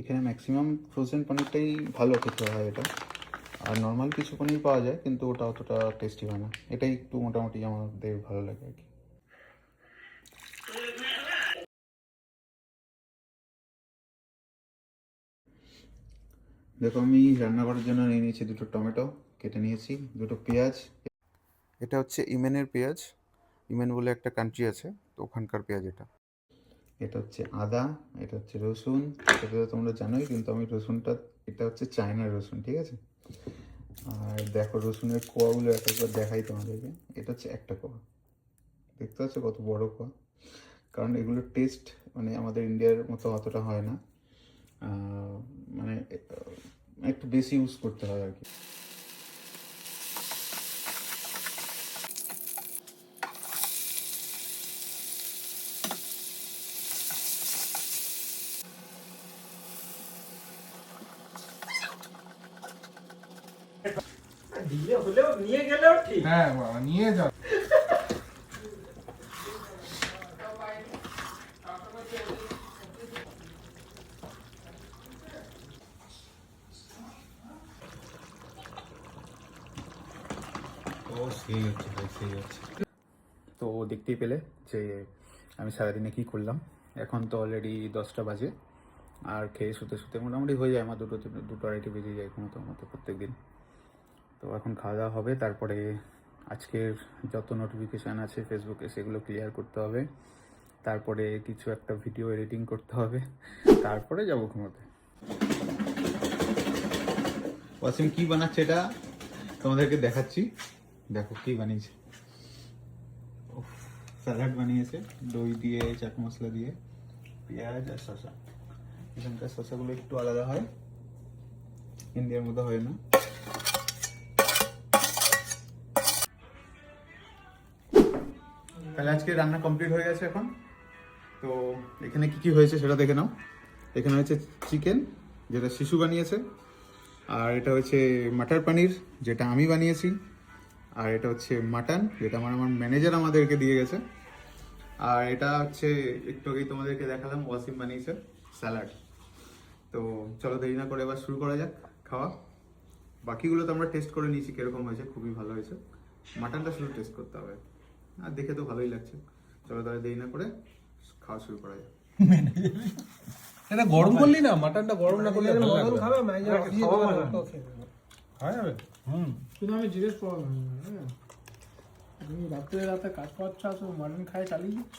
এখানে maximum frozen পনিরটাই ভালো খেতে হয় এটা, আর নর্মাল কিছু পনির পাওয়া যায় কিন্তু ওটা অতটা টেস্টি হয় না, এটাই একটু মোটামুটি আমাদের ভালো লাগে আর কি। দেখো আমি রান্না করার জন্য নিয়ে নিয়েছি দুটো টমেটো কেটে নিয়েছি, দুটো পেঁয়াজ, এটা হচ্ছে ইমেনের পেঁয়াজ, ইমেন বলে একটা কান্ট্রি আছে, তো ওখানকার পেঁয়াজ এটা। এটা হচ্ছে আদা, এটা হচ্ছে রসুন, সেটা তো তোমরা জানোই, কিন্তু আমি রসুনটা, এটা হচ্ছে চায়নার রসুন, ঠিক আছে। আর দেখো রসুনের কোয়াগুলো এক একবার দেখাই তোমাদেরকে, এটা হচ্ছে একটা কোয়া, দেখতে পাচ্ছ কত বড় কোয়া, কারণ এগুলোর টেস্ট মানে আমাদের ইন্ডিয়ার মতো অতটা হয় না, মানে একটু বেশি ইউজ করতে হয় আর কি। দিলে হলেও নিয়ে গেলেও ঠিক। হ্যাঁ বাবা নিয়ে যাও। তো দেখতেই পেলে যে আমি সারাদিনে কী করলাম। এখন তো অলরেডি 10টা বাজে, আর খেয়ে শুতে শুতে মোটামুটি হয়ে যায় আমার দুটো আড়াইটে বেজে যায় ঘুমোতে প্রত্যেক দিন। তো এখন খাওয়া দাওয়া হবে, তারপরে আজকের যত নোটিফিকেশান আছে ফেসবুকে সেগুলো ক্লিয়ার করতে হবে, তারপরে কিছু একটা ভিডিও এডিটিং করতে হবে, তারপরে যাবো ঘুমোতে। ওয়াসিম কি বানাচ্ছে এটা তোমাদেরকে দেখাচ্ছি, দেখো কি বানিয়েছে। স্যালাড বানিয়েছে দই দিয়ে, চাট মশলা দিয়ে, পেঁয়াজ আর শসা। এখানকার শসাগুলো একটু আলাদা হয়, ইন্ডিয়ার মতো হয় না। তাহলে আজকে রান্না কমপ্লিট হয়ে গেছে এখন। তো এখানে কি কি হয়েছে সেটা দেখে নাও। এখানে হচ্ছে চিকেন, যেটা শিশু বানিয়েছে, আর এটা হচ্ছে মাটার পনির, যেটা আমি বানিয়েছি, আর এটা হচ্ছে মাটন, যেটা আমার ম্যানেজার আমাদেরকে দিয়ে গেছে, আর এটা হচ্ছে একটু আগেই তোমাদেরকে দেখালাম ওয়াসিম বানিয়েছে স্যালাড। তো চলো দেরি না করে এবার শুরু করা যাক খাওয়া। বাকিগুলো তো আমরা টেস্ট করে নিয়েছি কিরকম হয়েছে, খুবই ভালো হয়েছে। মাটনটা শুধু টেস্ট করতে হবে, আর দেখে তো ভালোই লাগছে। চলো তাহলে দেরি না করে খাওয়া শুরু করা যাক। এটা গরম করলি না, মাটনটা গরম না করলে ভালো লাগবে। খাবে ম্যানেজার হয়ে যাবে। কিন্তু আমি জিজ্ঞেস করলাম, তুমি রাতে কাজ করছো, মাটন খাই চালিয়ে দিচ্ছ।